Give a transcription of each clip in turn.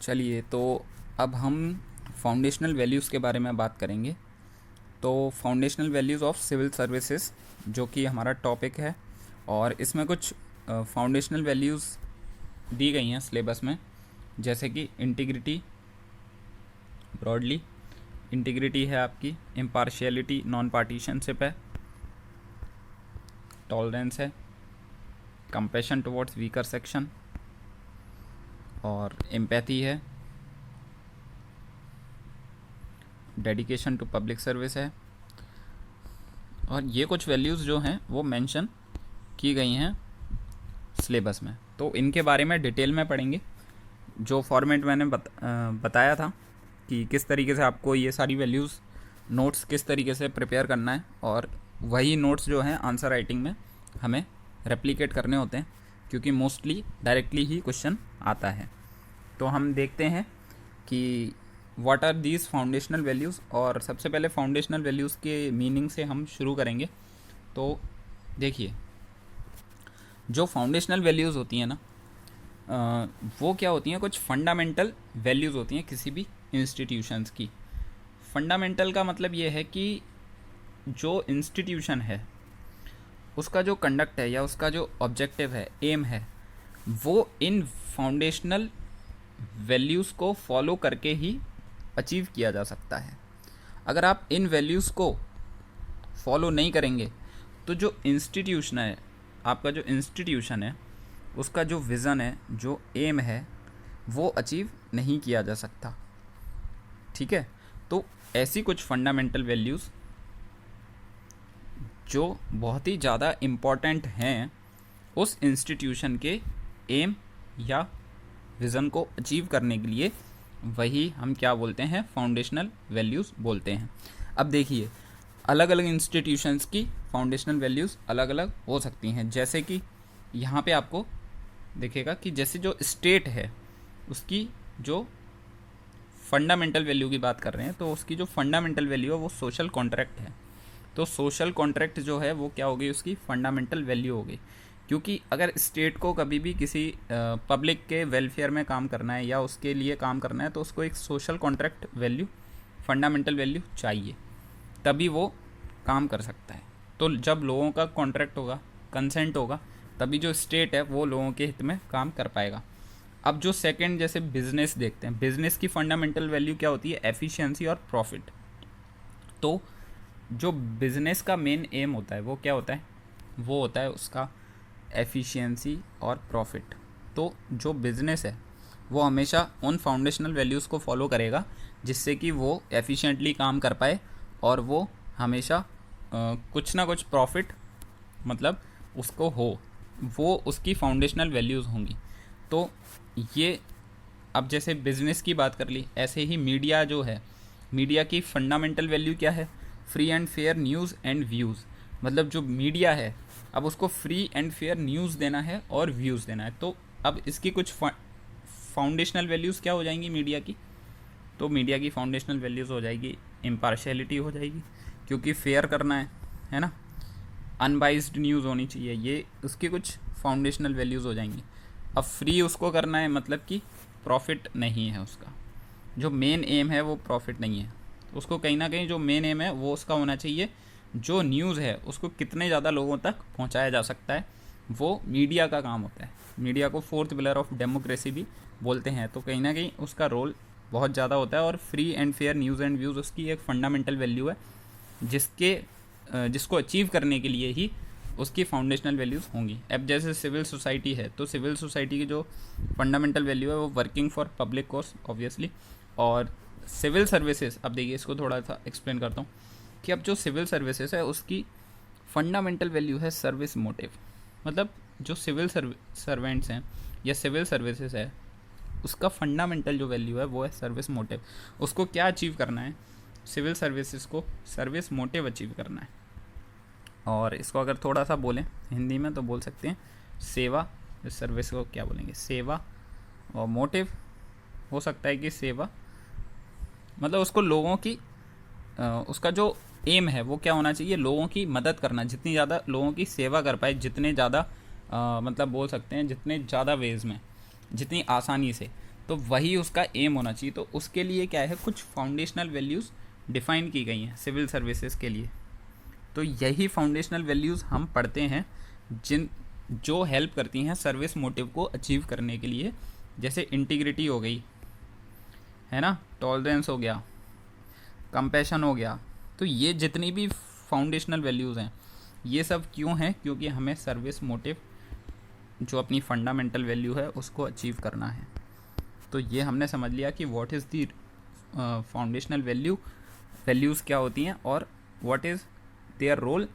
चलिए, तो अब हम फाउंडेशनल वैल्यूज़ के बारे में बात करेंगे। तो foundational values of civil services जो कि हमारा टॉपिक है, और इसमें कुछ फाउंडेशनल वैल्यूज़ दी गई हैं सिलेबस में, जैसे कि इंटीग्रिटी। ब्रॉडली इंटीग्रिटी है आपकी, इम्पार्शियलिटी, नॉन पार्टीशनशिप है, टॉलरेंस है, कंपैशन टुवर्ड्स वीकर सेक्शन, और एम्पैथी है, डेडिकेशन टू पब्लिक सर्विस है। और ये कुछ वैल्यूज़ जो हैं वो मेंशन की गई हैं सिलेबस में, तो इनके बारे में डिटेल में पढ़ेंगे। जो फॉर्मेट मैंने बताया था कि किस तरीके से आपको ये सारी वैल्यूज़ नोट्स किस तरीके से प्रिपेयर करना है, और वही नोट्स जो हैं आंसर राइटिंग में हमें रेप्लिकेट करने होते हैं, क्योंकि मोस्टली डायरेक्टली ही क्वेश्चन आता है। तो हम देखते हैं कि what are these foundational values, और सबसे पहले फाउंडेशनल वैल्यूज़ के मीनिंग से हम शुरू करेंगे। तो देखिए, जो फाउंडेशनल वैल्यूज़ होती हैं ना, वो क्या होती हैं, कुछ फंडामेंटल वैल्यूज़ होती हैं किसी भी इंस्टीट्यूशंस की। फंडामेंटल का मतलब ये है कि जो इंस्टीट्यूशन है उसका जो कंडक्ट है या उसका जो ऑब्जेक्टिव है, एम है, वो इन फाउंडेशनल वैल्यूज़ को फॉलो करके ही अचीव किया जा सकता है। अगर आप इन वैल्यूज़ को फॉलो नहीं करेंगे तो जो इंस्टीट्यूशन है, आपका जो इंस्टीट्यूशन है, उसका जो विज़न है, जो एम है, वो अचीव नहीं किया जा सकता। ठीक है, तो ऐसी कुछ फंडामेंटल वैल्यूज़ जो बहुत ही ज़्यादा इम्पॉर्टेंट हैं उस इंस्टीट्यूशन के एम या विज़न को अचीव करने के लिए, वही हम क्या बोलते हैं, फाउंडेशनल वैल्यूज़ बोलते हैं। अब देखिए, अलग अलग इंस्टीट्यूशंस की फाउंडेशनल वैल्यूज़ अलग अलग हो सकती हैं। जैसे कि यहाँ पे आपको दिखेगा कि जैसे जो स्टेट है उसकी जो फंडामेंटल वैल्यू की बात कर रहे हैं, तो उसकी जो फंडामेंटल वैल्यू है वो सोशल कॉन्ट्रैक्ट है। तो सोशल कॉन्ट्रैक्ट जो है वो क्या होगी, उसकी फंडामेंटल वैल्यू होगी। क्योंकि अगर स्टेट को कभी भी किसी पब्लिक के वेलफेयर में काम करना है या उसके लिए काम करना है, तो उसको एक social contract value, fundamental value चाहिए, तभी वो काम कर सकता है। तो जब लोगों का कॉन्ट्रैक्ट होगा, कंसेंट होगा, तभी जो स्टेट है वो लोगों के हित में काम कर पाएगा। अब जो सेकंड, जैसे बिजनेस देखते हैं, बिजनेस की फंडामेंटल वैल्यू क्या होती है, एफिशिएंसी और प्रॉफिट। तो जो बिजनेस का मेन एम होता है वो क्या होता है, वो होता है उसका एफिशिएंसी और प्रॉफिट। तो जो बिज़नेस है वो हमेशा उन फाउंडेशनल वैल्यूज़ को फॉलो करेगा जिससे कि वो एफिशिएंटली काम कर पाए, और वो हमेशा कुछ ना कुछ प्रॉफिट मतलब उसको हो, वो उसकी फाउंडेशनल वैल्यूज़ होंगी। तो ये, अब जैसे बिज़नेस की बात कर ली, ऐसे ही मीडिया जो है, मीडिया की फंडामेंटल वैल्यू क्या है, free and fair news and views. मतलब जो मीडिया है, अब उसको फ्री एंड फेयर न्यूज़ देना है और व्यूज़ देना है। तो अब इसकी कुछ फाउंडेशनल वैल्यूज़ क्या हो जाएंगी मीडिया की, तो मीडिया की फाउंडेशनल वैल्यूज़ हो जाएगी इम्पार्शियलिटी हो जाएगी, क्योंकि फेयर करना है ना, अनबाइज्ड न्यूज़ होनी चाहिए, ये उसकी कुछ फाउंडेशनल वैल्यूज़ हो जाएंगी। अब फ्री उसको करना है, मतलब कि प्रॉफिट नहीं है उसका, जो मेन एम है वो प्रॉफिट नहीं है, उसको कहीं ना कहीं जो मेन एम है वो उसका होना चाहिए, जो न्यूज़ है उसको कितने ज़्यादा लोगों तक पहुंचाया जा सकता है, वो मीडिया का काम होता है। मीडिया को फोर्थ पिलर ऑफ डेमोक्रेसी भी बोलते हैं, तो कहीं ना कहीं उसका रोल बहुत ज़्यादा होता है। और free and fair news and views उसकी एक फंडामेंटल वैल्यू है, जिसको अचीव करने के लिए ही उसकी फाउंडेशनल वैल्यूज़ होंगी। अब जैसे सिविल सोसाइटी है, तो सिविल सोसाइटी की जो फंडामेंटल वैल्यू है वो working for public cause obviously. और सिविल सर्विसेज, अब देखिए इसको थोड़ा सा एक्सप्लेन करता हूँ कि अब जो सिविल सर्विसेज है उसकी फंडामेंटल वैल्यू है सर्विस मोटिव। मतलब जो सिविल सर्वेंट्स हैं या सिविल सर्विसेज है, उसका फंडामेंटल जो वैल्यू है वो है सर्विस मोटिव। उसको क्या अचीव करना है, सिविल सर्विसेज को सर्विस मोटिव अचीव करना है। और इसको अगर थोड़ा सा बोलें हिंदी में तो बोल सकते हैं सेवा। इस सर्विस को क्या बोलेंगे, सेवा। और मोटिव हो सकता है कि सेवा, मतलब उसको लोगों की उसका जो एम है वो क्या होना चाहिए, लोगों की मदद करना, जितनी ज़्यादा लोगों की सेवा कर पाए, जितने ज़्यादा मतलब बोल सकते हैं जितने ज़्यादा वेज में, जितनी आसानी से, तो वही उसका एम होना चाहिए। तो उसके लिए क्या है, कुछ फाउंडेशनल वैल्यूज़ डिफ़ाइन की गई हैं सिविल सर्विसेज के लिए। तो यही फाउंडेशनल वैल्यूज़ हम पढ़ते हैं जो हेल्प करती हैं सर्विस मोटिव को अचीव करने के लिए। जैसे इंटीग्रिटी हो गई, है ना, टॉलरेंस हो गया, कंपैशन हो गया। तो ये जितनी भी फाउंडेशनल वैल्यूज़ हैं, ये सब क्यों हैं? क्योंकि हमें सर्विस मोटिव जो अपनी फंडामेंटल वैल्यू है उसको अचीव करना है। तो ये हमने समझ लिया कि what is the foundational values क्या होती हैं और what is their role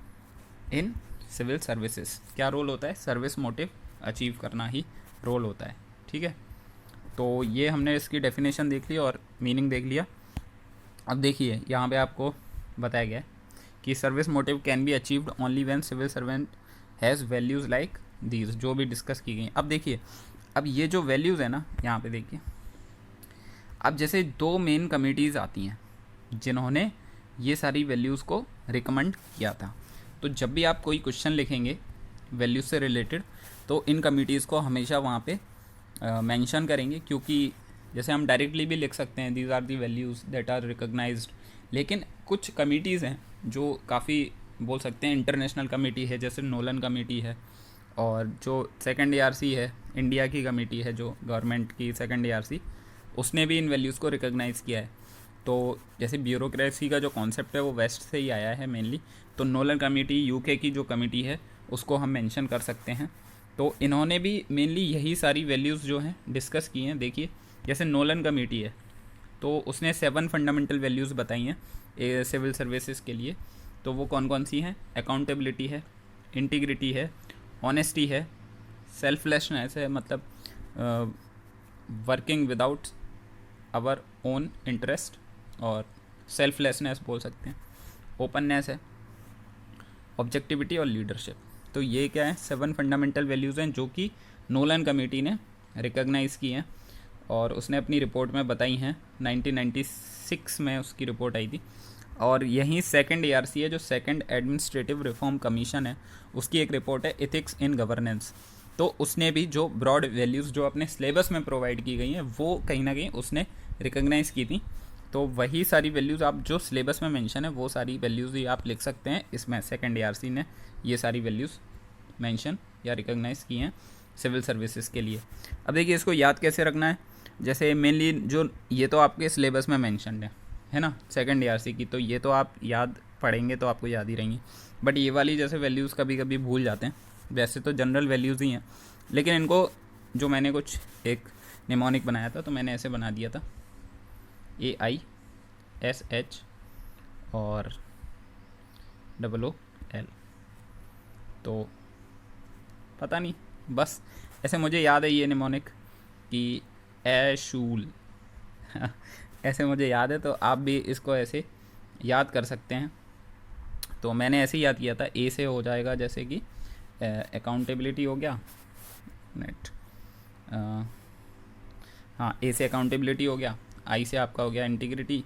in civil services. क्या रोल होता है? सर्विस मोटिव अचीव करना ही रोल होता है। ठीक है, तो ये हमने इसकी डेफिनेशन देख ली और मीनिंग देख लिया। अब देखिए यहाँ पे आपको बताया गया है कि service motive can be achieved only when civil servant has values like these, जो भी डिस्कस की गई। अब देखिए, अब ये जो वैल्यूज़ है ना, यहाँ पे देखिए, अब जैसे दो मेन कमिटीज़ आती हैं जिन्होंने ये सारी वैल्यूज़ को रिकमेंड किया था। तो जब भी आप कोई क्वेश्चन लिखेंगे वैल्यूज़ से रिलेटेड, तो इन कमिटीज़ को हमेशा वहाँ पे मेंशन करेंगे, क्योंकि जैसे हम डायरेक्टली भी लिख सकते हैं these are the values that are recognised, लेकिन कुछ कमिटीज़ हैं जो काफ़ी बोल सकते हैं इंटरनेशनल कमेटी है, जैसे नोलन कमेटी है, और जो सेकंड एआरसी है, इंडिया की कमेटी है जो गवर्नमेंट की सेकंड एआरसी, उसने भी इन वैल्यूज़ को रिकॉग्नाइज़ किया है। तो जैसे ब्यूरोक्रेसी का जो कॉन्सेप्ट है वो वेस्ट से ही आया है मेनली, तो नोलन कमेटी यूके की जो कमेटी है उसको हम मेंशन कर सकते हैं। तो इन्होंने भी मेनली यही सारी वैल्यूज़ जो हैं डिस्कस की हैं। देखिए जैसे नोलन कमेटी है तो उसने 7 फंडामेंटल वैल्यूज़ बताई हैं सिविल सर्विसेज के लिए। तो वो कौन कौन सी हैं? अकाउंटेबिलिटी है, इंटीग्रिटी है, ऑनेस्टी है, सेल्फलेसनेस है, मतलब working without our own interest, और सेल्फलेसनेस बोल सकते हैं, ओपननेस है, ऑब्जेक्टिविटी और लीडरशिप। तो ये क्या है? 7 फंडामेंटल वैल्यूज़ हैं जो कि नोलन कमेटी ने रिकॉग्नाइज़ की हैं और उसने अपनी रिपोर्ट में बताई हैं। 1996 में उसकी रिपोर्ट आई थी। और यहीं सेकंड एआरसी है जो सेकंड एडमिनिस्ट्रेटिव रिफॉर्म कमीशन है, उसकी एक रिपोर्ट है एथिक्स इन गवर्नेंस। तो उसने भी जो ब्रॉड वैल्यूज़ जो अपने सिलेबस में प्रोवाइड की गई हैं वो कहीं ना कहीं उसने रिकॉग्नाइज़ की थी। तो वही सारी वैल्यूज़ आप जो सिलेबस में मेंशन है वो सारी वैल्यूज़ ही आप लिख सकते हैं इसमें। सेकंड एआरसी ने ये सारी वैल्यूज़ मेंशन या रिकॉग्नाइज़ की हैं सिविल सर्विसेज के लिए। अब देखिए इसको याद कैसे रखना है। जैसे मेनली जो ये तो आपके सिलेबस में मेंशन है ना सेकंड एआरसी की, तो ये तो आप याद पढ़ेंगे तो आपको याद ही रहेंगी। बट ये वाली जैसे वैल्यूज़ कभी कभी भूल जाते हैं। वैसे तो जनरल वैल्यूज़ ही हैं, लेकिन इनको जो मैंने कुछ एक निमोनिक बनाया था तो मैंने ऐसे बना दिया था AISH और OOL। तो पता नहीं, बस ऐसे मुझे याद है ये निमोनिक कि एशूल ऐसे मुझे याद है, तो आप भी इसको ऐसे याद कर सकते हैं। तो मैंने ऐसे ही याद किया था। ए से हो जाएगा जैसे कि अकाउंटेबिलिटी हो गया, नेट हाँ ए से अकाउंटेबिलिटी हो गया, आई से आपका हो गया इंटीग्रिटी,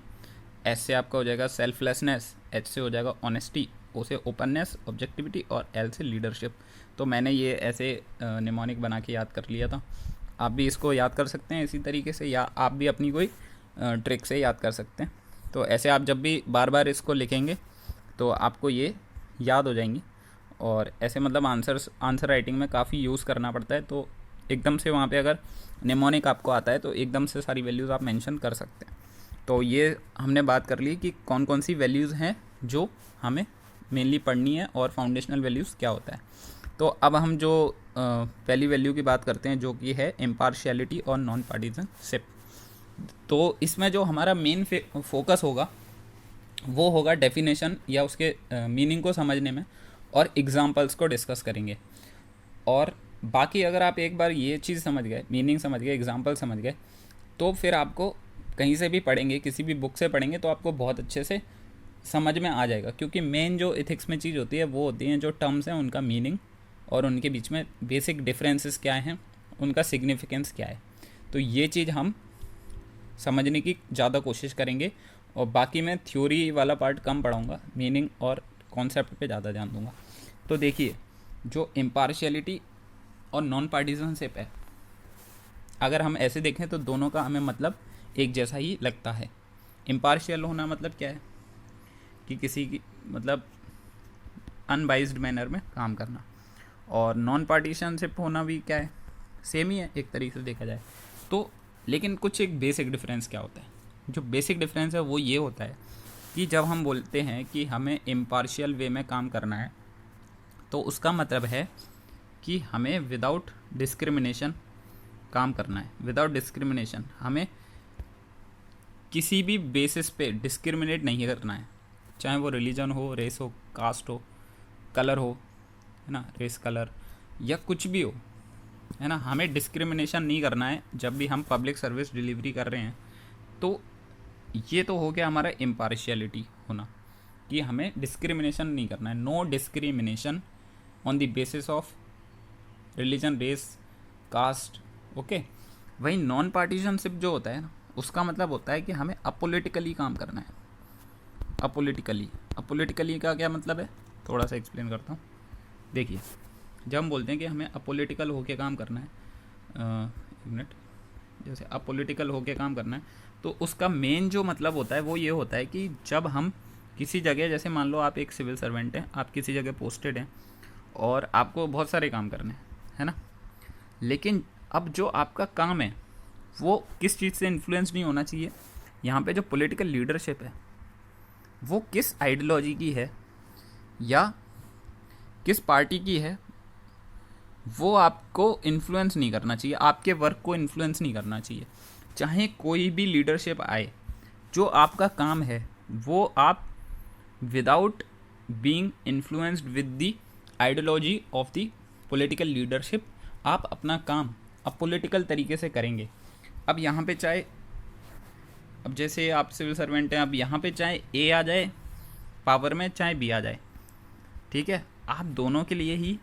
एस से आपका हो जाएगा सेल्फलेसनेस, एच से हो जाएगा ऑनेस्टी, ओ से ओपननेस, ऑब्जेक्टिविटी और एल से लीडरशिप। तो मैंने ये ऐसे निमोनिक बना के याद कर लिया था। आप भी इसको याद कर सकते हैं इसी तरीके से, या आप भी अपनी कोई ट्रिक से याद कर सकते हैं। तो ऐसे आप जब भी बार बार इसको लिखेंगे तो आपको ये याद हो जाएंगी। और ऐसे मतलब आंसर राइटिंग में काफ़ी यूज़ करना पड़ता है, तो एकदम से वहाँ पे अगर निमोनिक आपको आता है तो एकदम से सारी वैल्यूज़ आप मेंशन कर सकते हैं। तो ये हमने बात कर ली कि कौन कौन सी वैल्यूज़ हैं जो हमें मेनली पढ़नी है और फाउंडेशनल वैल्यूज़ क्या होता है। तो अब हम जो पहली वैल्यू की बात करते हैं जो कि है इम्पार्शियलिटी और नॉन पार्टिजनशिप। तो इसमें जो हमारा मेन फोकस होगा वो होगा डेफिनेशन या उसके मीनिंग को समझने में, और एग्जांपल्स को डिस्कस करेंगे। और बाकी अगर आप एक बार ये चीज़ समझ गए, मीनिंग समझ गए, एग्जांपल समझ गए, तो फिर आपको कहीं से भी पढ़ेंगे, किसी भी बुक से पढ़ेंगे तो आपको बहुत अच्छे से समझ में आ जाएगा। क्योंकि मेन जो एथिक्स में चीज़ होती है वो होती हैं जो टर्म्स हैं उनका मीनिंग और उनके बीच में बेसिक डिफरेंसेस क्या हैं, उनका सिग्निफिकेंस क्या है। तो ये चीज़ हम समझने की ज़्यादा कोशिश करेंगे, और बाकी मैं थ्योरी वाला पार्ट कम पढ़ाऊँगा, मीनिंग और कॉन्सेप्ट पे ज़्यादा ध्यान दूँगा। तो देखिए जो इम्पार्शियलिटी और नॉन पार्टिजनशिप है अगर हम ऐसे देखें तो दोनों का हमें मतलब एक जैसा ही लगता है। इम्पार्शियल होना मतलब क्या है कि किसी की मतलब अनबाइज्ड मैनर में काम करना, और नॉन पार्टीशनशिप होना भी क्या है, सेम ही है एक तरीके से देखा जाए तो। लेकिन कुछ एक बेसिक डिफरेंस क्या होता है, जो बेसिक डिफरेंस है वो ये होता है कि जब हम बोलते हैं कि हमें इम्पार्शियल वे में काम करना है तो उसका मतलब है कि हमें विदाउट डिस्क्रिमिनेशन काम करना है। विदाउट डिस्क्रिमिनेशन हमें किसी भी बेसिस पे डिस्क्रिमिनेट नहीं करना है, चाहे वो रिलीजन हो, रेस हो, कास्ट हो, कलर हो, है ना, रेस कलर या कुछ भी हो, है ना। हमें डिस्क्रिमिनेशन नहीं करना है जब भी हम पब्लिक सर्विस डिलीवरी कर रहे हैं। तो ये तो हो गया हमारा इम्पार्शियलिटी होना, कि हमें डिस्क्रिमिनेशन नहीं करना है। No discrimination on the basis of religion, race, caste, okay. वही नॉन पार्टीशनशिप जो होता है ना, उसका मतलब होता है कि हमें अपोलिटिकली काम करना है। अपोलिटिकली का क्या मतलब है, थोड़ा सा एक्सप्लेन करता हूँ। देखिए, जब हम बोलते हैं कि हमें अपोलिटिकल होके काम करना है, एक मिनट, जैसे अपोलिटिकल होके काम करना है, तो उसका मेन जो मतलब होता है वो ये होता है कि जब हम किसी जगह, जैसे मान लो आप एक सिविल सर्वेंट हैं, आप किसी जगह पोस्टेड हैं और आपको बहुत सारे काम करने हैं, है ना। लेकिन अब जो आपका काम है वो किस चीज़ से इन्फ्लुएंस नहीं होना चाहिए। यहाँ पे जो पॉलिटिकल लीडरशिप है वो किस आइडियोलॉजी की है या किस पार्टी की है, वो आपको इन्फ्लुएंस नहीं करना चाहिए, आपके वर्क को इन्फ्लुएंस नहीं करना चाहिए। चाहे कोई भी लीडरशिप आए, जो आपका काम है वो आप without being influenced with the ideology of the political leadership, आप अपना काम अपोलिटिकल तरीके से करेंगे। अब यहाँ पे चाहे, अब जैसे आप सिविल सर्वेंट हैं, अब यहाँ पे चाहे ए आ जाए पावर में, चाहे बी आ जाए, ठीक है, आप दोनों के लिए ही,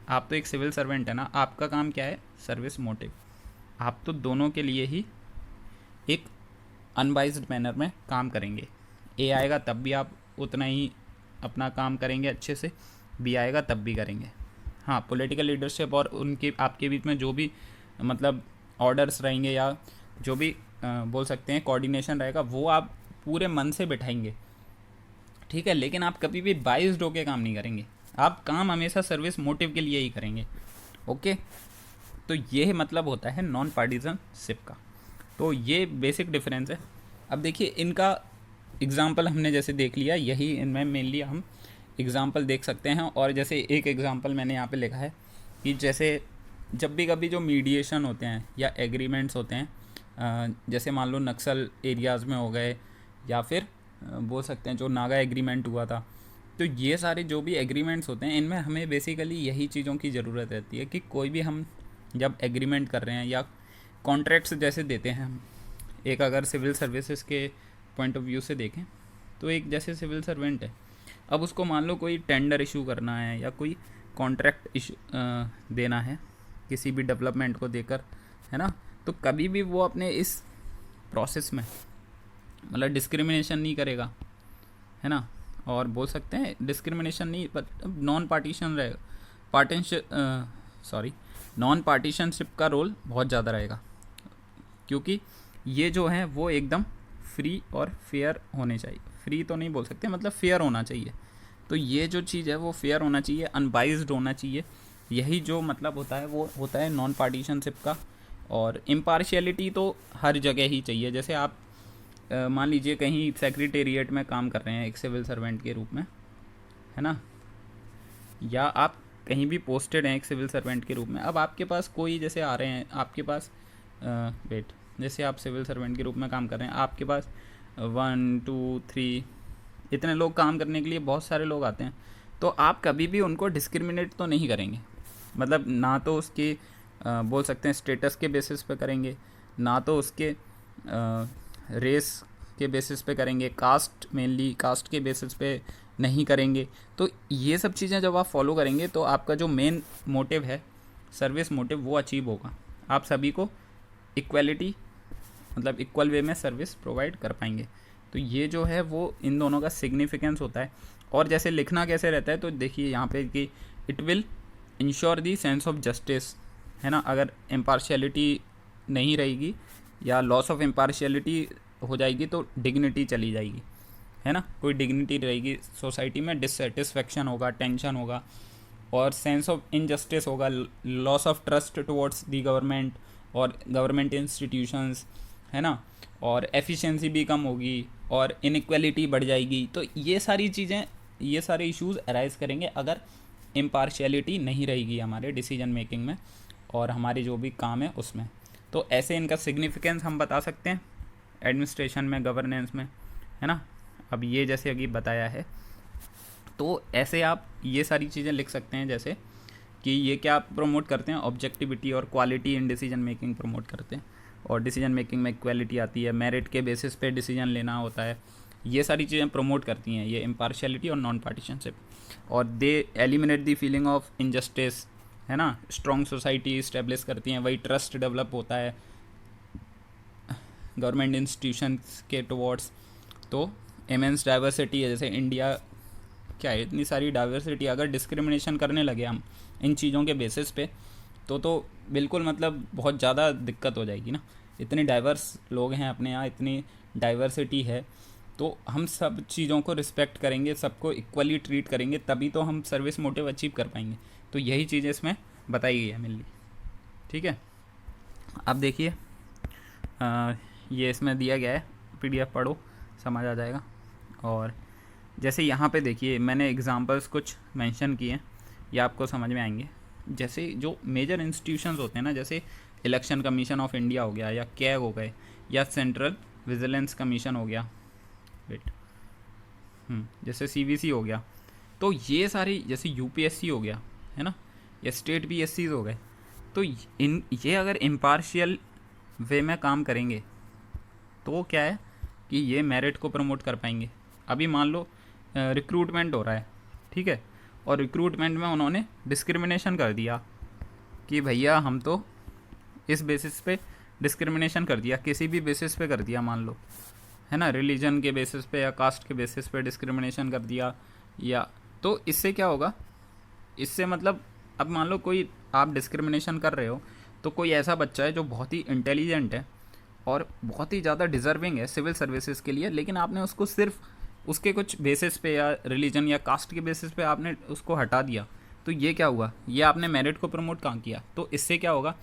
आप तो एक सिविल सर्वेंट है ना, आपका काम क्या है, सर्विस मोटिव। आप तो दोनों के लिए ही एक अनबाइज्ड मैनर में काम करेंगे। ए आएगा तब भी आप उतना ही अपना काम करेंगे अच्छे से, बी आएगा तब भी करेंगे। हाँ, पॉलिटिकल लीडरशिप और उनके आपके बीच में जो भी मतलब ऑर्डर्स रहेंगे या जो भी बोल सकते हैं कोऑर्डिनेशन रहेगा, वो आप पूरे मन से बिठाएंगे, ठीक है। लेकिन आप कभी भी बाइज्ड होकर काम नहीं करेंगे, आप काम हमेशा सर्विस मोटिव के लिए ही करेंगे, ओके। तो ये मतलब होता है नॉन पार्टीजनशिप का। तो ये बेसिक डिफरेंस है। अब देखिए, इनका एग्जाम्पल हमने जैसे देख लिया, यही इनमें मेनली हम एग्जाम्पल देख सकते हैं। और जैसे एक एग्जाम्पल मैंने यहाँ पे लिखा है कि जैसे जब भी कभी जो मीडिएशन होते हैं या एग्रीमेंट्स होते हैं, जैसे मान लो नक्सल एरियाज़ में हो गए, या फिर बोल सकते हैं जो नागा एग्रीमेंट हुआ था, तो ये सारे जो भी एग्रीमेंट्स होते हैं इनमें हमें बेसिकली यही चीज़ों की ज़रूरत रहती है कि कोई भी हम जब एग्रीमेंट कर रहे हैं या कॉन्ट्रैक्ट्स जैसे देते हैं हम, एक अगर सिविल सर्विसेज के पॉइंट ऑफ व्यू से देखें तो एक जैसे सिविल सर्वेंट है, अब उसको मान लो कोई टेंडर इशू करना है या कोई कॉन्ट्रैक्ट इशू देना है किसी भी डेवलपमेंट को देकर, है ना, तो कभी भी वो अपने इस प्रोसेस में मतलब डिस्क्रिमिनेशन नहीं करेगा, है ना। और बोल सकते हैं डिस्क्रिमिनेशन नहीं, नॉन पार्टीशन रहेगा, नॉन पार्टीशनशिप का रोल बहुत ज़्यादा रहेगा, क्योंकि ये जो है वो एकदम फ्री और फेयर होने चाहिए। फ्री तो नहीं बोल सकते, मतलब फेयर होना चाहिए। तो ये जो चीज़ है वो फेयर होना चाहिए, अनबाइज्ड होना चाहिए, यही जो मतलब होता है वो होता है नॉन पार्टीशनशिप का। और इम्पार्शियलिटी तो हर जगह ही चाहिए। जैसे आप मान लीजिए कहीं सेक्रेटेरिएट में काम कर रहे हैं एक सिविल सर्वेंट के रूप में, है ना, या आप कहीं भी पोस्टेड हैं एक सिविल सर्वेंट के रूप में। अब आपके पास कोई जैसे आ रहे हैं आपके पास, जैसे आप सिविल सर्वेंट के रूप में काम कर रहे हैं, आपके पास 1 2 3 इतने लोग काम करने के लिए बहुत सारे लोग आते हैं, तो आप कभी भी उनको डिस्क्रिमिनेट तो नहीं करेंगे। मतलब ना तो उसके बोल सकते हैं स्टेटस के बेसिस पे करेंगे, ना तो उसके रेस के बेसिस पे करेंगे, कास्ट मेनली कास्ट के बेसिस पे नहीं करेंगे। तो ये सब चीज़ें जब आप फॉलो करेंगे तो आपका जो मेन मोटिव है सर्विस मोटिव वो अचीव होगा। आप सभी को इक्वलिटी मतलब इक्वल वे में सर्विस प्रोवाइड कर पाएंगे। तो ये जो है वो इन दोनों का सिग्निफिकेंस होता है। और जैसे लिखना कैसे रहता है, तो देखिए यहाँ पे कि it will ensure the sense of justice, है ना। अगर इम्पार्शियलिटी नहीं रहेगी या लॉस ऑफ इम्पार्शियलिटी हो जाएगी तो डिग्निटी चली जाएगी, है ना, कोई डिग्निटी रहेगी सोसाइटी में, डिससेटिस्फेक्शन होगा, टेंशन होगा और सेंस ऑफ इनजस्टिस होगा, loss of trust towards the government और गवर्नमेंट इंस्टीट्यूशंस, है ना, और एफिशिएंसी भी कम होगी और इनइक्वालिटी बढ़ जाएगी। तो ये सारी चीज़ें, ये सारे इश्यूज अराइज करेंगे अगर इम्पार्शियलिटी नहीं रहेगी हमारे डिसीजन मेकिंग में और हमारे जो भी काम है उसमें। तो ऐसे इनका सिग्निफिकेंस हम बता सकते हैं एडमिनिस्ट्रेशन में, गवर्नेंस में, है ना। अब ये जैसे अभी बताया है तो ऐसे आप ये सारी चीज़ें लिख सकते हैं, जैसे कि ये क्या प्रमोट करते हैं, ऑब्जेक्टिविटी और quality in decision making promote करते हैं और डिसीजन मेकिंग में क्वालिटी आती है, मेरिट के बेसिस पे डिसीजन लेना होता है, ये सारी चीज़ें प्रमोट करती हैं ये इम्पार्शियलिटी और नॉन पार्टीशनशिप। और they eliminate the feeling of injustice, है ना, स्ट्रॉन्ग सोसाइटी इस्टेब्लिश करती हैं, वही ट्रस्ट डेवलप होता है गवर्नमेंट इंस्टीट्यूशंस के टुवर्ड्स। तो इमेंस डाइवर्सिटी है, जैसे इंडिया क्या है, इतनी सारी डाइवर्सिटी, अगर डिस्क्रिमिनेशन करने लगे हम इन चीज़ों के बेसिस पे तो बिल्कुल मतलब बहुत ज़्यादा दिक्कत हो जाएगी ना। इतने डाइवर्स लोग हैं अपने यहाँ, इतनी डाइवर्सिटी है, तो हम सब चीज़ों को रिस्पेक्ट करेंगे, सबको इक्वली ट्रीट करेंगे, तभी तो हम सर्विस मोटिव अचीव कर पाएंगे। तो यही चीज़ें इसमें बताई गई है मेनली, ठीक है। अब देखिए ये इसमें दिया गया है, PDF पढ़ो, समझ आ जाएगा। और जैसे यहाँ पे देखिए मैंने एग्जांपल्स कुछ मेंशन किए हैं, ये आपको समझ में आएंगे। जैसे जो मेजर इंस्टीट्यूशंस होते हैं ना, जैसे इलेक्शन कमीशन ऑफ इंडिया हो गया या कैग हो गए या सेंट्रल विजिलेंस कमीशन हो गया, जैसे CVC हो गया, तो ये सारी, जैसे UPSC हो गया, है ना, या स्टेट PSCs हो गए, तो ये अगर इम्पार्शियल वे में काम करेंगे तो क्या है कि ये मेरिट को प्रमोट कर पाएंगे। अभी मान लो रिक्रूटमेंट हो रहा है, ठीक है, और रिक्रूटमेंट में उन्होंने डिस्क्रिमिनेशन कर दिया कि भैया हम तो इस बेसिस पे डिस्क्रिमिनेशन कर दिया, किसी भी बेसिस पे कर दिया, मान लो, है ना, रिलीजन के बेसिस पे या कास्ट के बेसिस पे डिस्क्रिमिनेशन कर दिया, या तो इससे क्या होगा, इससे मतलब अब मान लो कोई आप डिस्क्रिमिनेशन कर रहे हो, तो कोई ऐसा बच्चा है जो बहुत ही इंटेलिजेंट है और बहुत ही ज़्यादा डिज़र्विंग है सिविल सर्विसेज के लिए, लेकिन आपने उसको सिर्फ उसके कुछ बेसिस पे या रिलीजन या कास्ट के बेसिस पे आपने उसको हटा दिया, तो ये क्या हुआ, ये आपने मेरिट को प्रमोट कहाँ किया। तो इससे क्या होगा,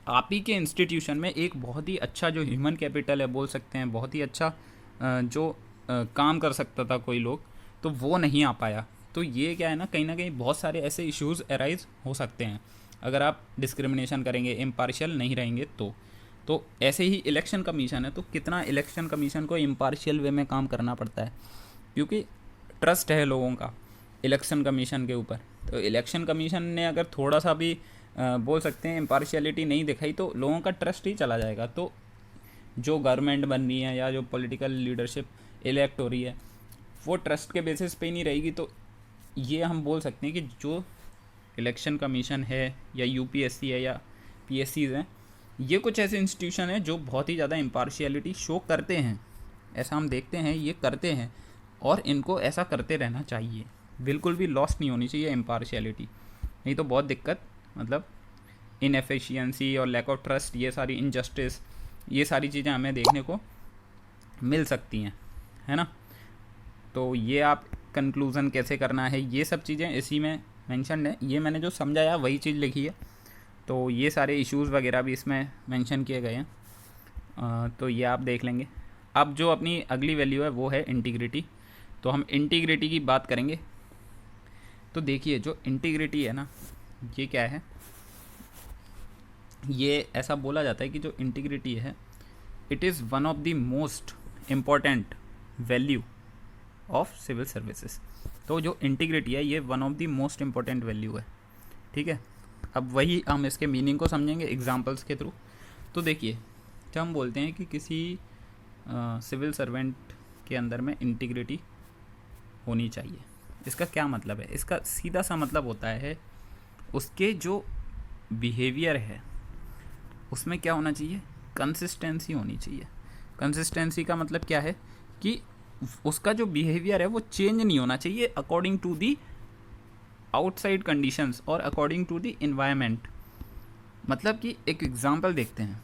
आप ही के इंस्टीट्यूशन में एक बहुत ही अच्छा जो ह्यूमन कैपिटल है बोल सकते हैं, बहुत ही अच्छा जो काम कर सकता था कोई लोग, तो वो नहीं आ पाया। तो ये क्या है ना कहीं बहुत सारे ऐसे इश्यूज़ अराइज हो सकते हैं अगर आप डिस्क्रिमिनेशन करेंगे, इम्पार्शियल नहीं रहेंगे तो ऐसे ही इलेक्शन कमीशन है, तो कितना इलेक्शन कमीशन को इम्पार्शियल वे में काम करना पड़ता है, क्योंकि ट्रस्ट है लोगों का इलेक्शन कमीशन के ऊपर। तो इलेक्शन कमीशन ने अगर थोड़ा सा भी बोल सकते हैं इम्पार्शियलिटी नहीं दिखाई तो लोगों का ट्रस्ट ही चला जाएगा। तो जो गवर्नमेंट बन रही है या जो पॉलिटिकल लीडरशिप इलेक्ट हो रही है वो ट्रस्ट के बेसिस पे ही नहीं रहेगी। तो ये हम बोल सकते हैं कि जो इलेक्शन कमीशन है या UPSC है या PSCs हैं, ये कुछ ऐसे इंस्टीट्यूशन हैं जो बहुत ही ज़्यादा इम्पार्शियलिटी शो करते हैं, ऐसा हम देखते हैं ये करते हैं, और इनको ऐसा करते रहना चाहिए, बिल्कुल भी लॉस नहीं होनी चाहिए इम्पार्शियलिटी, नहीं तो बहुत दिक्कत, मतलब इनएफिशिएंसी और लैक ऑफ ट्रस्ट, ये सारी इनजस्टिस, ये सारी चीज़ें हमें देखने को मिल सकती हैं, है ना। तो ये आप कंक्लूज़न कैसे करना है, ये सब चीज़ें इसी में मेंशन है, ये मैंने जो समझाया वही चीज़ लिखी है। तो ये सारे इश्यूज़ वगैरह भी इसमें मेंशन किए गए हैं, तो ये आप देख लेंगे। अब जो अपनी अगली वैल्यू है वो है इंटीग्रिटी। तो हम इंटीग्रिटी की बात करेंगे। तो देखिए जो इंटीग्रिटी है ना, ये क्या है, ये ऐसा बोला जाता है कि जो इंटीग्रिटी है it is one of the most important value of civil services. तो जो इंटीग्रिटी है ये one of the most important value है, ठीक है। अब वही हम इसके मीनिंग को समझेंगे एग्जांपल्स के थ्रू। तो देखिए जब हम बोलते हैं कि किसी सिविल सर्वेंट के अंदर में इंटीग्रिटी होनी चाहिए, इसका क्या मतलब है, इसका सीधा सा मतलब होता है उसके जो बिहेवियर है उसमें क्या होना चाहिए, कंसिस्टेंसी होनी चाहिए। कंसिस्टेंसी का मतलब क्या है कि उसका जो बिहेवियर है वो चेंज नहीं होना चाहिए according to the outside conditions और अकॉर्डिंग टू दी इन्वायरमेंट। मतलब कि एक एग्जांपल देखते हैं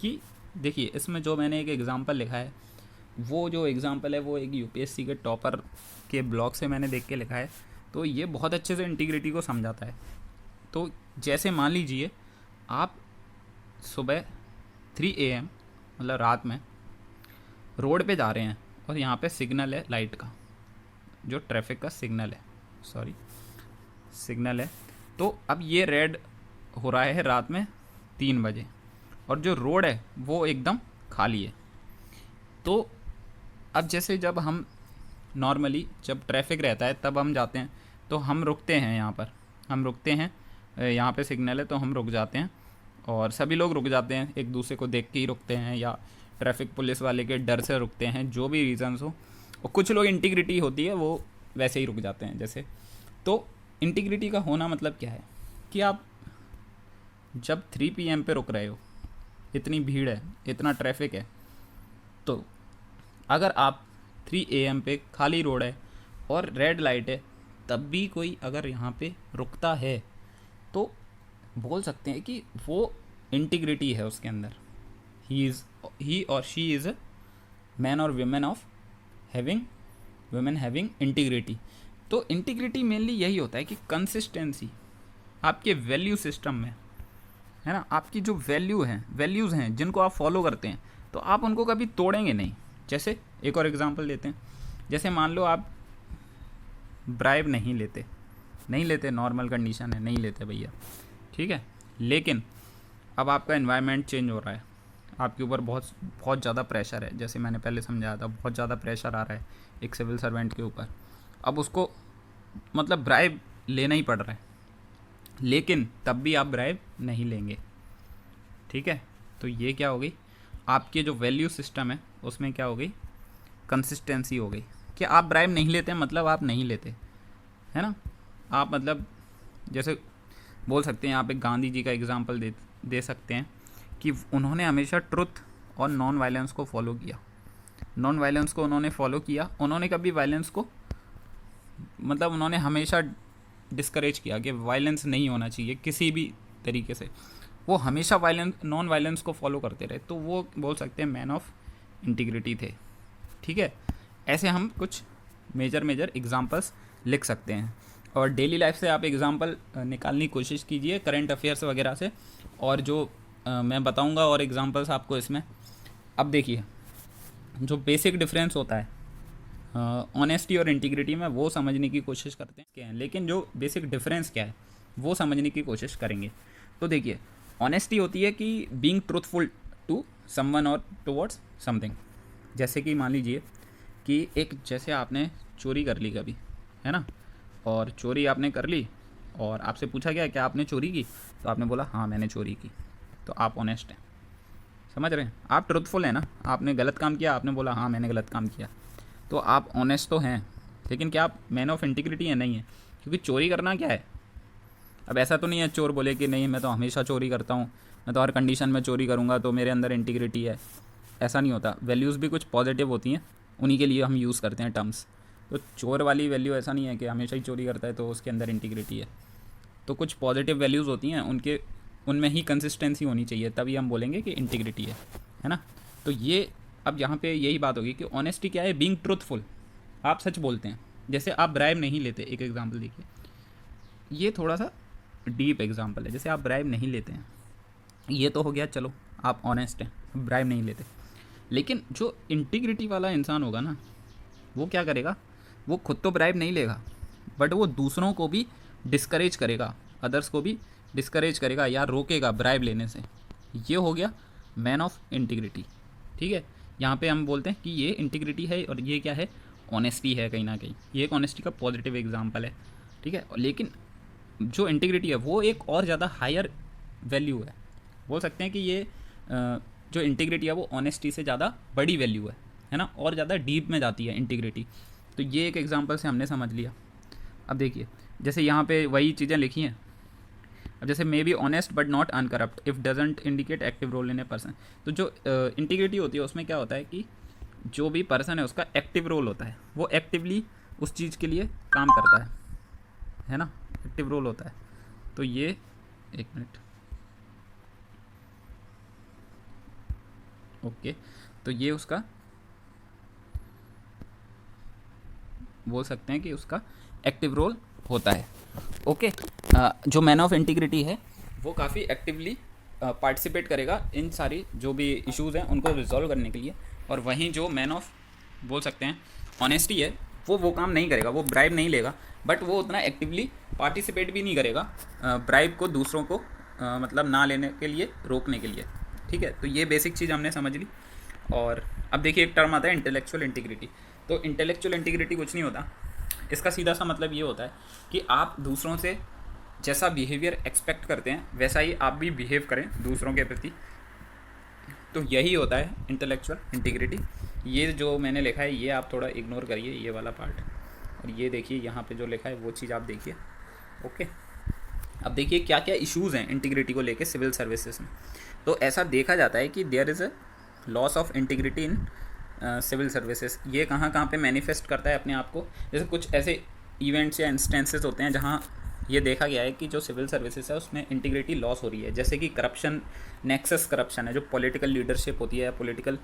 कि देखिए इसमें जो मैंने एक एग्ज़ाम्पल लिखा है, वो जो एग्ज़ाम्पल है वो एक यूपीएससी के टॉपर के ब्लॉग से मैंने देख के लिखा है, तो ये बहुत अच्छे से इंटीग्रिटी को समझाता है। तो जैसे मान लीजिए आप सुबह 3 AM मतलब रात में रोड पे जा रहे हैं और यहाँ पे सिग्नल है लाइट का, जो ट्रैफिक का सिग्नल है, सिग्नल है। तो अब ये रेड हो रहा है रात में 3 बजे और जो रोड है वो एकदम खाली है। तो अब जैसे जब हम नॉर्मली जब ट्रैफिक रहता है तब हम जाते हैं, तो हम रुकते हैं, यहाँ पर हम रुकते हैं, यहाँ पे सिग्नल है तो हम रुक जाते हैं, और सभी लोग रुक जाते हैं, एक दूसरे को देख के ही रुकते हैं या ट्रैफिक पुलिस वाले के डर से रुकते हैं, जो भी रीज़न्स हो। और कुछ लोग इंटीग्रिटी होती है वो वैसे ही रुक जाते हैं जैसे। तो इंटीग्रिटी का होना मतलब क्या है कि आप जब 3 PM पे रुक रहे हो, इतनी भीड़ है, इतना ट्रैफिक है, तो अगर आप 3 AM पे खाली रोड है और रेड लाइट है, तब भी कोई अगर यहाँ पे रुकता है तो बोल सकते हैं कि वो इंटीग्रिटी है उसके अंदर। ही और शी इज़ अ मैन और women of women having integrity. तो इंटीग्रिटी मेनली यही होता है कि कंसिस्टेंसी आपके वैल्यू सिस्टम में है ना, आपकी जो वैल्यूज़ हैं जिनको आप फॉलो करते हैं, तो आप उनको कभी तोड़ेंगे नहीं। जैसे एक और एग्जांपल देते हैं, जैसे मान लो आप ब्राइब नहीं लेते, नॉर्मल कंडीशन है, नहीं लेते भैया, ठीक है, लेकिन अब आपका एनवायरनमेंट चेंज हो रहा है, आपके ऊपर बहुत ज़्यादा प्रेशर है, जैसे मैंने पहले समझाया था, बहुत ज़्यादा प्रेशर आ रहा है एक सिविल सर्वेंट के ऊपर। अब उसको मतलब ब्राइब लेना ही पड़ रहा है, लेकिन तब भी आप ब्राइब नहीं लेंगे, ठीक है। तो ये क्या हो गई, आपके जो वैल्यू सिस्टम है उसमें क्या हो गई, कंसिस्टेंसी हो गई कि आप ब्राइब नहीं लेते, मतलब आप नहीं लेते, है ना। आप मतलब जैसे बोल सकते हैं, यहाँ पे गांधी जी का एग्जांपल दे सकते हैं कि उन्होंने हमेशा ट्रुथ और नॉन वायलेंस को फॉलो किया। नॉन वायलेंस को उन्होंने फॉलो किया, उन्होंने कभी वायलेंस को मतलब उन्होंने हमेशा डिस्करेज किया कि वायलेंस नहीं होना चाहिए किसी भी तरीके से। वो हमेशा नॉन वायलेंस को फॉलो करते रहे, तो वो बोल सकते हैं मैन ऑफ इंटीग्रिटी थे, ठीक है। ऐसे हम कुछ मेजर एग्जांपल्स लिख सकते हैं, और डेली लाइफ से आप एग्जांपल निकालने की कोशिश कीजिए, करंट अफेयर्स वगैरह से, और जो मैं बताऊंगा और एग्जांपल्स आपको इसमें। अब देखिए जो बेसिक डिफरेंस होता है ऑनेस्टी और इंटीग्रिटी में, वो समझने की कोशिश करते हैं क्या है, लेकिन जो बेसिक डिफरेंस क्या है वो समझने की कोशिश करेंगे। तो देखिए ऑनेस्टी होती है कि बीइंग ट्रूथफुल टू समवन और टुवर्ड्स समथिंग। जैसे कि मान लीजिए कि जैसे आपने चोरी कर ली कभी, है ना, और चोरी आपने कर ली और आपसे पूछा गया क्या आपने चोरी की, तो आपने बोला हाँ मैंने चोरी की, तो आप ऑनेस्ट हैं, समझ रहे हैं, आप ट्रूथफुल हैं ना। आपने गलत काम किया, आपने बोला हाँ मैंने गलत काम किया, तो आप ऑनेस्ट तो हैं, लेकिन क्या आप मैन ऑफ इंटीग्रिटी है, नहीं है। क्योंकि चोरी करना क्या है, अब ऐसा तो नहीं है चोर बोले कि नहीं मैं तो हमेशा चोरी करता हूँ, मैं तो हर कंडीशन में चोरी करूँगा तो मेरे अंदर इंटीग्रिटी है, ऐसा नहीं होता। वैल्यूज़ भी कुछ पॉजिटिव होती हैं, उन्हीं के लिए हम यूज़ करते हैं टर्म्स। तो चोर वाली वैल्यू ऐसा नहीं है कि हमेशा ही चोरी करता है तो उसके अंदर इंटीग्रिटी है। तो कुछ पॉजिटिव वैल्यूज़ होती हैं, उनमें ही कंसिस्टेंसी होनी चाहिए, तभी हम बोलेंगे कि इंटीग्रिटी है ना। तो ये अब यहाँ पे यही बात होगी कि ऑनेस्टी क्या है, बीइंग ट्रूथफुल, आप सच बोलते हैं। जैसे आप ब्राइब नहीं लेते, एक एग्जांपल देखिए, ये थोड़ा सा डीप एग्जांपल है। जैसे आप ब्राइब नहीं लेते हैं, ये तो हो गया, चलो आप ऑनेस्ट हैं, ब्राइब नहीं लेते। लेकिन जो इंटीग्रिटी वाला इंसान होगा ना, वो क्या करेगा, वो खुद तो ब्राइब नहीं लेगा, बट वो दूसरों को भी डिस्करेज करेगा, अदर्स को भी डिस्करेज करेगा या रोकेगा ब्राइब लेने से। ये हो गया मैन ऑफ इंटीग्रिटी, ठीक है। यहाँ पे हम बोलते हैं कि ये इंटीग्रिटी है और ये क्या है, ऑनेस्टी है कहीं ना कहीं। ये एक ऑनेस्टी का पॉजिटिव एग्जांपल है, ठीक है। लेकिन जो इंटीग्रिटी है वो एक और ज़्यादा हायर वैल्यू है, बोल सकते हैं कि ये जो इंटीग्रिटी है वो ऑनेस्टी से ज़्यादा बड़ी वैल्यू है ना, और ज़्यादा डीप में जाती है इंटीग्रिटी। तो ये एक एग्जांपल से हमने समझ लिया। अब देखिए जैसे यहाँ पे वही चीज़ें लिखी हैं, अब जैसे may be honest but not uncorrupt if doesn't indicate active role in a person. तो जो इंटीग्रिटी होती है उसमें क्या होता है कि जो भी पर्सन है उसका एक्टिव रोल होता है, वो एक्टिवली उस चीज़ के लिए काम करता है ना, एक्टिव रोल होता है। तो ये एक मिनट, ओके, तो ये उसका बोल सकते हैं कि उसका एक्टिव रोल होता है। ओके, जो मैन ऑफ इंटीग्रिटी है वो काफ़ी एक्टिवली पार्टिसिपेट करेगा इन सारी जो भी इश्यूज़ हैं उनको रिजॉल्व करने के लिए, और वहीं जो मैन ऑफ बोल सकते हैं ऑनेस्टी है वो काम नहीं करेगा, वो ब्राइब नहीं लेगा, बट वो उतना एक्टिवली पार्टिसिपेट भी नहीं करेगा ब्राइब को दूसरों को मतलब ना लेने के लिए, रोकने के लिए। ठीक है, तो ये बेसिक चीज़ हमने समझ ली। और अब देखिए एक टर्म आता है इंटेलेक्चुअल इंटीग्रिटी। तो इंटेलेक्चुअल इंटीग्रिटी कुछ नहीं होता, इसका सीधा सा मतलब ये होता है कि आप दूसरों से जैसा बिहेवियर एक्सपेक्ट करते हैं वैसा ही आप भी बिहेव करें दूसरों के प्रति। तो यही होता है इंटेलेक्चुअल इंटीग्रिटी। ये जो मैंने लिखा है ये आप थोड़ा इग्नोर करिए, ये वाला पार्ट, और ये देखिए यहाँ पे जो लिखा है वो चीज़ आप देखिए। ओके, अब देखिए क्या क्या इश्यूज़ हैं इंटीग्रिटी को लेके सिविल सर्विसेज में। तो ऐसा देखा जाता है कि there is a loss of integrity in civil services. ये कहाँ कहाँ पे मैनिफेस्ट करता है अपने आप को, जैसे कुछ ऐसे इवेंट्स या इंस्टेंसेस होते हैं जहाँ ये देखा गया है कि जो सिविल सर्विसेज है उसमें इंटीग्रिटी लॉस हो रही है, जैसे कि करप्शन, नेक्सस करप्शन है, जो पॉलिटिकल लीडरशिप होती है, पॉलिटिकल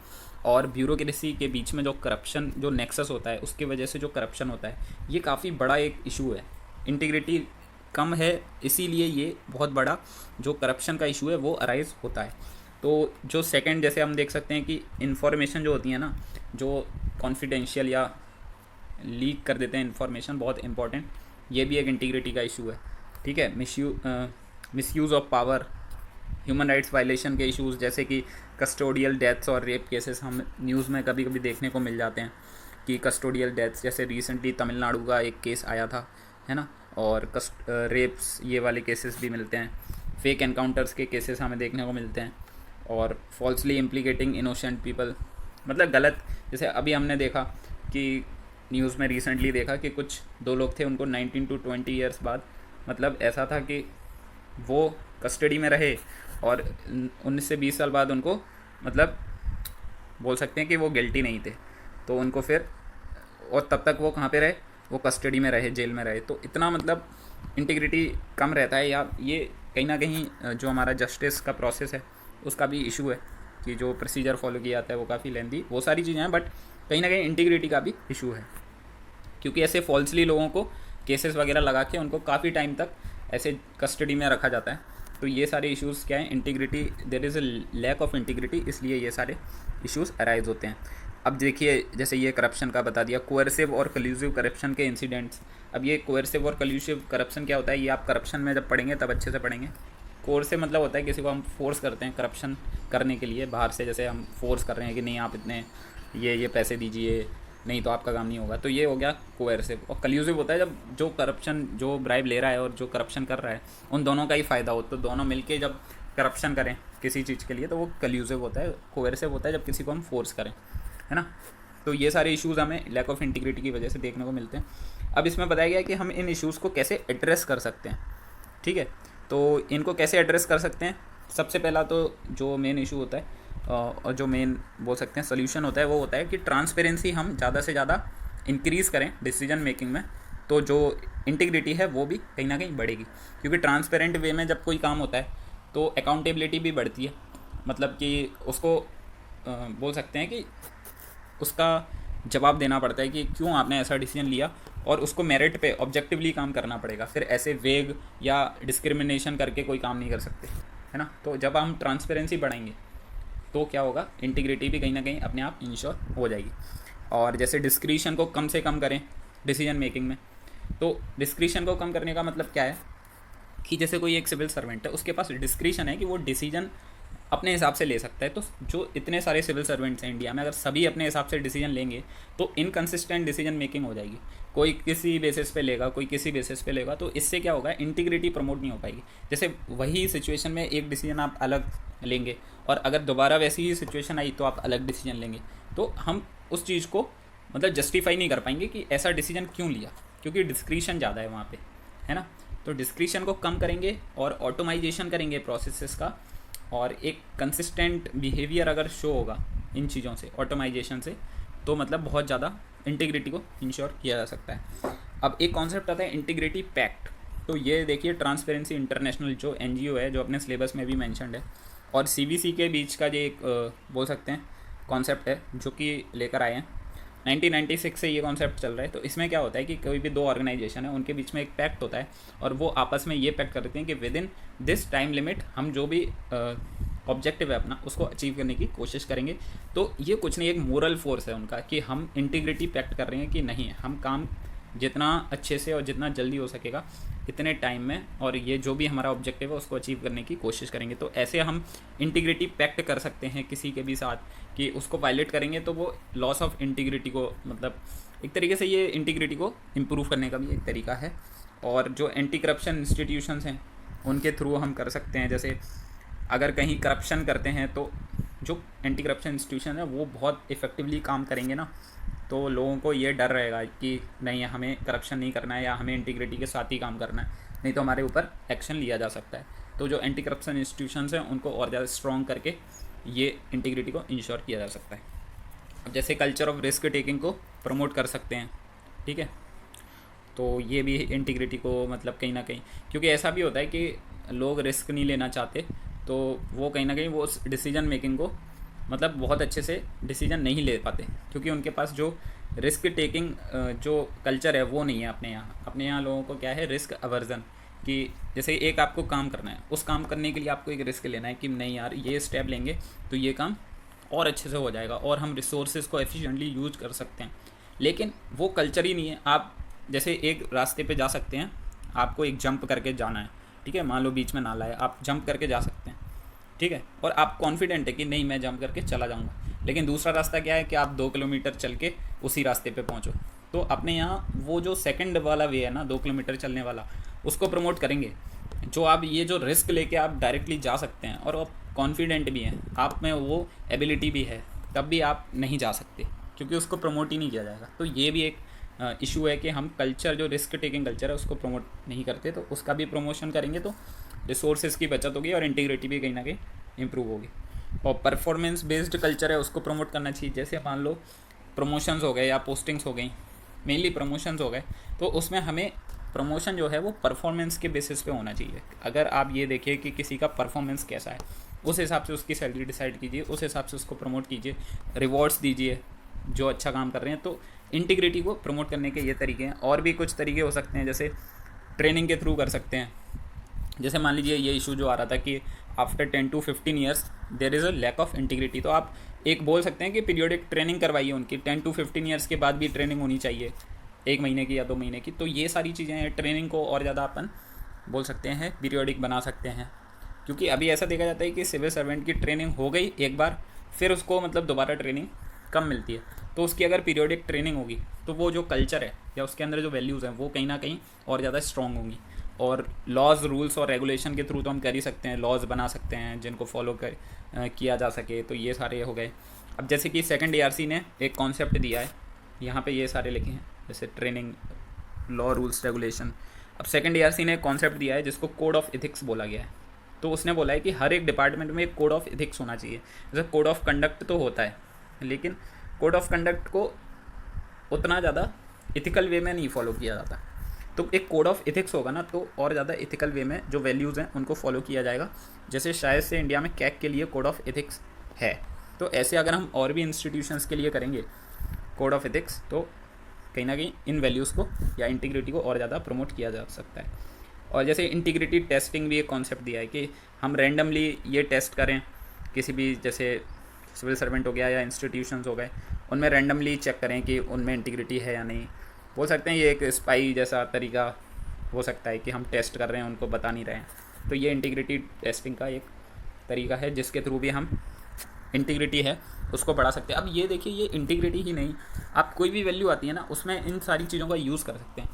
और ब्यूरोक्रेसी के बीच में जो करप्शन, जो नेक्सस होता है उसकी वजह से जो करप्शन होता है, ये काफ़ी बड़ा एक इशू है। इंटीग्रिटी कम है इसीलिए ये बहुत बड़ा जो करप्शन का इशू है वो अराइज होता है। तो जो सेकंड, जैसे हम देख सकते हैं कि इन्फॉर्मेशन जो होती है ना, जो कॉन्फिडेंशियल या लीक कर देते हैं इन्फॉर्मेशन, बहुत इंपॉर्टेंट, ये भी एक इंटीग्रिटी का इशू है। ठीक है, misuse of power, human rights violation के इश्यूज़ जैसे कि कस्टोडियल डेथ्स और रेप केसेस हम न्यूज़ में कभी कभी देखने को मिल जाते हैं कि कस्टोडियल डेथ्स, जैसे रिसेंटली तमिलनाडु का एक केस आया था, है ना, और रेप्स ये वाले केसेस भी मिलते हैं, फेक एनकाउंटर्स के केसेस हमें देखने को मिलते हैं, और फॉल्सली इम्प्लीकेटिंग इनोसेंट पीपल, मतलब गलत, जैसे अभी हमने देखा कि न्यूज़ में रिसेंटली देखा कि कुछ 2 लोग थे, उनको 19 to 20 ईयर्स बाद, मतलब ऐसा था कि वो कस्टडी में रहे और 19 से 20 साल बाद उनको मतलब बोल सकते हैं कि वो गिल्टी नहीं थे, तो उनको फिर, और तब तक वो कहाँ पे रहे, वो कस्टडी में रहे, जेल में रहे। तो इतना मतलब इंटीग्रिटी कम रहता है, या ये कहीं ना कहीं जो हमारा जस्टिस का प्रोसेस है उसका भी इशू है कि जो प्रोसीजर फॉलो किया जाता है वो काफ़ी लेंदी, वो सारी चीज़ें हैं, बट कहीं ना कहीं इंटीग्रिटी का भी इशू है, क्योंकि ऐसे फॉल्सली लोगों को केसेस वगैरह लगा के उनको काफ़ी टाइम तक ऐसे कस्टडी में रखा जाता है। तो ये सारे इश्यूज़ क्या हैं, integrity, there is a lack of integrity, इसलिए ये सारे इश्यूज़ अराइज होते हैं। अब देखिए जैसे ये करप्शन का बता दिया, कोएर्सिव और कल्यूसिव करप्शन के इंसिडेंट्स। अब ये कोएर्सिव और कल्यूसिव करप्शन क्या होता है, ये आप करप्शन में जब पढ़ेंगे तब अच्छे से पढ़ेंगे। कोएर्सिव मतलब होता है किसी को हम फोर्स करते हैं करप्शन करने के लिए बाहर से, जैसे हम फोर्स कर रहे हैं कि नहीं आप इतने ये पैसे दीजिए, नहीं तो आपका काम नहीं होगा, तो ये हो गया कोएर्सिव। और कल्यूसिव होता है जब जो करप्शन, जो ब्राइब ले रहा है और जो करप्शन कर रहा है उन दोनों का ही फ़ायदा हो, तो दोनों मिलके जब करप्शन करें किसी चीज़ के लिए तो वो कल्यूसिव होता है। कोएर्सिव होता है जब किसी को हम फोर्स करें, है ना। तो ये सारे इश्यूज़ हमें लैक ऑफ इंटीग्रिटी की वजह से देखने को मिलते हैं। अब इसमें बताया गया है कि हम इन इश्यूज़ को कैसे एड्रेस कर सकते हैं। ठीक है, तो इनको कैसे एड्रेस कर सकते हैं, सबसे पहला तो जो मेन इशू होता है और जो मेन बोल सकते हैं सोल्यूशन होता है वो होता है कि ट्रांसपेरेंसी हम ज़्यादा से ज़्यादा इंक्रीज़ करें डिसीजन मेकिंग में, तो जो इंटीग्रिटी है वो भी कहीं ना कहीं बढ़ेगी, क्योंकि ट्रांसपेरेंट वे में जब कोई काम होता है तो अकाउंटेबिलिटी भी बढ़ती है, मतलब कि उसको बोल सकते हैं कि उसका जवाब देना पड़ता है कि क्यों आपने ऐसा डिसीजन लिया, और उसको मेरिट पे ऑब्जेक्टिवली काम करना पड़ेगा, फिर ऐसे वेग या डिस्क्रिमिनेशन करके कोई काम नहीं कर सकते, है ना। तो जब हम ट्रांसपेरेंसी बढ़ाएंगे तो क्या होगा, इंटीग्रिटी भी कहीं ना कहीं अपने आप इंश्योर हो जाएगी। और जैसे डिस्क्रिशन को कम से कम करें डिसीजन मेकिंग में, तो डिस्क्रिशन को कम करने का मतलब क्या है कि जैसे कोई एक सिविल सर्वेंट है, उसके पास डिस्क्रिशन है कि वो डिसीजन अपने हिसाब से ले सकता है। तो जो इतने सारे सिविल सर्वेंट्स हैं इंडिया में, अगर सभी अपने हिसाब से डिसीजन लेंगे तो इनकन्सिस्टेंट डिसीजन मेकिंग हो जाएगी, कोई किसी बेसिस पे लेगा, कोई किसी बेसिस पे लेगा, तो इससे क्या होगा, इंटीग्रिटी प्रमोट नहीं हो पाएगी। जैसे वही सिचुएशन में एक डिसीजन आप अलग लेंगे और अगर दोबारा वैसी ही सिचुएशन आई तो आप अलग डिसीजन लेंगे, तो हम उस चीज़ को मतलब जस्टिफाई नहीं कर पाएंगे कि ऐसा डिसीजन क्यों लिया, क्योंकि डिस्क्रिशन ज़्यादा है वहाँ पे, है ना। तो डिस्क्रिशन को कम करेंगे और ऑटोमाइजेशन करेंगे प्रोसेसेस का, और एक कंसिस्टेंट बिहेवियर अगर शो होगा इन चीज़ों से, ऑटोमाइजेशन से, तो मतलब बहुत ज़्यादा इंटीग्रिटी को इंश्योर किया जा सकता है। अब एक कॉन्सेप्ट आता है इंटीग्रिटी पैक्ट। तो ये देखिए ट्रांसपेरेंसी इंटरनेशनल जो NGO है, जो अपने सिलेबस में भी मेंशन्ड है, और सीवीसी के बीच का ये एक बोल सकते हैं कॉन्सेप्ट है जो कि लेकर आए हैं 1996 से ये कॉन्सेप्ट चल रहा है। तो इसमें क्या होता है कि कोई भी दो ऑर्गेनाइजेशन है उनके बीच में एक पैक्ट होता है और वो आपस में ये पैक्ट करते हैं कि with in this time limit हम जो भी ऑब्जेक्टिव है अपना उसको अचीव करने की कोशिश करेंगे। तो ये कुछ नहीं, एक मोरल फोर्स है उनका कि हम इंटीग्रिटी पैक्ट कर रहे हैं कि नहीं, हम काम जितना अच्छे से और जितना जल्दी हो सकेगा इतने टाइम में और ये जो भी हमारा ऑब्जेक्टिव है उसको अचीव करने की कोशिश करेंगे। तो ऐसे हम इंटीग्रिटी पैक्ट कर सकते हैं किसी के भी साथ कि उसको वायलेट करेंगे तो वो लॉस ऑफ इंटीग्रिटी को, मतलब एक तरीके से ये इंटीग्रिटी को इम्प्रूव करने का भी एक तरीका है। और जो एंटी करप्शन इंस्टीट्यूशंस हैं उनके थ्रू हम कर सकते हैं। जैसे अगर कहीं करप्शन करते हैं तो जो एंटी करप्शन इंस्टीट्यूशन है वो बहुत इफ़ेक्टिवली काम करेंगे ना, तो लोगों को ये डर रहेगा कि नहीं, हमें करप्शन नहीं करना है या हमें इंटीग्रिटी के साथ ही काम करना है, नहीं तो हमारे ऊपर एक्शन लिया जा सकता है। तो जो एंटी करप्शन इंस्टीट्यूशंस हैं उनको और ज़्यादा स्ट्रॉन्ग करके ये इंटीग्रिटी को इंश्योर किया जा सकता है। अब जैसे कल्चर ऑफ रिस्क टेकिंग को प्रमोट कर सकते हैं, ठीक है, तो ये भी इंटीग्रिटी को मतलब कहीं ना कहीं, क्योंकि ऐसा भी होता है कि लोग रिस्क नहीं लेना चाहते तो वो कहीं ना कहीं वो उस डिसीजन मेकिंग को मतलब बहुत अच्छे से डिसीजन नहीं ले पाते क्योंकि उनके पास जो रिस्क टेकिंग जो कल्चर है वो नहीं है अपने यहाँ लोगों को क्या है, रिस्क अवर्जन, कि जैसे एक आपको काम करना है, उस काम करने के लिए आपको एक रिस्क लेना है कि नहीं यार ये स्टेप लेंगे तो ये काम और अच्छे से हो जाएगा और हम रिसोर्सेज को एफिशिएंटली यूज कर सकते हैं। लेकिन वो कल्चर ही नहीं है। आप जैसे एक रास्ते पे जा सकते हैं, आपको एक जंप करके जाना है, ठीक है, मान लो बीच में नाला है, आप जंप करके जा सकते हैं, ठीक है, और आप कॉन्फिडेंट है कि नहीं मैं जंप करके चला जाऊंगा। लेकिन दूसरा रास्ता क्या है कि आप 2 किलोमीटर चल के उसी रास्ते पे पहुंचो। तो अपने यहाँ वो जो सेकंड वाला वे है ना, 2 किलोमीटर चलने वाला, उसको प्रमोट करेंगे। जो आप ये जो रिस्क लेके आप डायरेक्टली जा सकते हैं और आप कॉन्फिडेंट भी हैं, आप में वो एबिलिटी भी है, तब भी आप नहीं जा सकते क्योंकि उसको प्रमोट ही नहीं किया जाएगा। तो ये भी एक इशू है कि हम कल्चर जो रिस्क टेकिंग कल्चर है उसको प्रमोट नहीं करते, तो उसका भी प्रमोशन करेंगे तो रिसोर्सेज की बचत होगी और इंटीग्रिटी भी कहीं ना कहीं इम्प्रूव होगी। और परफॉर्मेंस बेस्ड कल्चर है उसको प्रमोट करना चाहिए। जैसे मान लो प्रमोशंस हो गए या पोस्टिंग्स हो गई, मेनली प्रमोशंस हो गए, तो उसमें हमें प्रमोशन जो है वो परफॉर्मेंस के बेसिस पे होना चाहिए। अगर आप ये देखिए कि किसी का परफॉर्मेंस कैसा है, उस हिसाब से उसकी सैलरी डिसाइड कीजिए, उस हिसाब से उसको प्रमोट कीजिए, रिवॉर्ड्स दीजिए जो अच्छा काम कर रहे हैं। तो इंटीग्रिटी को प्रमोट करने के ये तरीके हैं। और भी कुछ तरीके हो सकते हैं, जैसे ट्रेनिंग के थ्रू कर सकते हैं। जैसे मान लीजिए ये इशू जो आ रहा था कि after 10 to 15 years there is a lack of integrity, तो आप एक बोल सकते हैं कि पीरियोडिक ट्रेनिंग करवाइए उनकी, 10 to 15 ईयर्स के बाद भी ट्रेनिंग होनी चाहिए, 1 महीने की या 2 महीने की। तो ये सारी चीज़ें हैं, ट्रेनिंग को और ज़्यादा अपन बोल सकते हैं पीरियोडिक बना सकते हैं। क्योंकि अभी ऐसा देखा जाता है कि सिविल सर्वेंट की ट्रेनिंग हो गई एक बार, फिर उसको मतलब दोबारा ट्रेनिंग कम मिलती है। तो उसकी अगर पीरियोडिक ट्रेनिंग होगी तो वो जो कल्चर है या उसके अंदर जो वैल्यूज़ हैं वो कहीं ना कहीं और ज़्यादा स्ट्रॉन्ग होंगी। और लॉज रूल्स और रेगुलेशन के थ्रू तो हम कर ही सकते हैं, लॉज बना सकते हैं जिनको फॉलो किया जा सके। तो ये सारे हो गए। अब जैसे कि सेकंड ARC ने एक कॉन्सेप्ट दिया है, यहाँ पे ये सारे लिखे हैं, जैसे ट्रेनिंग, लॉ, रूल्स, रेगुलेशन। अब सेकंड ARC ने एक कॉन्सेप्ट दिया है जिसको कोड ऑफ एथिक्स बोला गया है। तो उसने बोला है कि हर एक डिपार्टमेंट में एक कोड ऑफ एथिक्स होना चाहिए। जैसे कोड ऑफ कंडक्ट तो होता है, लेकिन कोड ऑफ कंडक्ट को उतना ज़्यादा इथिकल वे में नहीं फॉलो किया जाता। तो एक कोड ऑफ एथिक्स होगा ना तो और ज़्यादा इथिकल वे में जो वैल्यूज़ हैं उनको फॉलो किया जाएगा। जैसे शायद से इंडिया में कैग के लिए कोड ऑफ एथिक्स है, तो ऐसे अगर हम और भी इंस्टीट्यूशंस के लिए करेंगे कोड ऑफ एथिक्स तो कहीं ना कहीं इन वैल्यूज़ को या इंटीग्रिटी को और ज़्यादा प्रमोट किया जा सकता है। और जैसे इंटीग्रिटी टेस्टिंग भी एक कॉन्सेप्ट दिया है कि हम रैंडमली ये टेस्ट करें किसी भी, जैसे सिविल सर्वेंट हो गया या इंस्टीट्यूशंस हो गए, उनमें रैंडमली चेक करें कि उनमें इंटीग्रिटी है या नहीं। बोल सकते हैं ये एक स्पाई जैसा तरीका हो सकता है कि हम टेस्ट कर रहे हैं, उनको बता नहीं रहे हैं। तो ये इंटीग्रिटी टेस्टिंग का एक तरीका है जिसके थ्रू भी हम इंटीग्रिटी है उसको बढ़ा सकते हैं। अब ये देखिए, ये इंटीग्रिटी ही नहीं, आप कोई भी वैल्यू आती है ना उसमें इन सारी चीज़ों का यूज़ कर सकते हैं,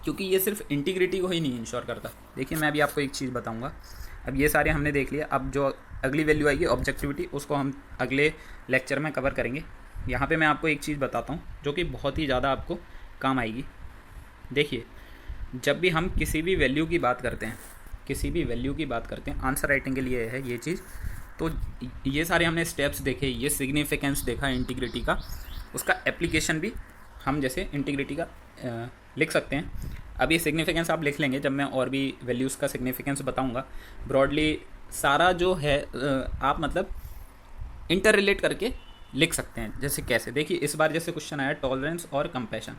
क्योंकि ये सिर्फ इंटीग्रिटी को ही नहीं इंश्योर करता। देखिए मैं अभी आपको एक चीज़ बताऊंगा। अब ये सारे हमने देख लिया, अब जो अगली वैल्यू आएगी ऑब्जेक्टिविटी, उसको हम अगले लेक्चर में कवर करेंगे। यहाँ पे मैं आपको एक चीज़ बताता हूँ जो कि बहुत ही ज़्यादा आपको काम आएगी। देखिए, जब भी हम किसी भी वैल्यू की बात करते हैं, आंसर राइटिंग के लिए है ये चीज़। तो ये सारे हमने स्टेप्स देखे, ये सिग्निफिकेंस देखा इंटीग्रिटी का, उसका एप्लीकेशन भी हम जैसे इंटीग्रिटी का लिख सकते हैं। अब ये सिग्निफिकेंस आप लिख लेंगे जब मैं और भी वैल्यूज़ का सिग्निफिकेंस बताऊंगा। ब्रॉडली सारा जो है आप मतलब इंटर रिलेट करके लिख सकते हैं। जैसे कैसे, देखिए इस बार जैसे क्वेश्चन आया टॉलरेंस और कंपैशन,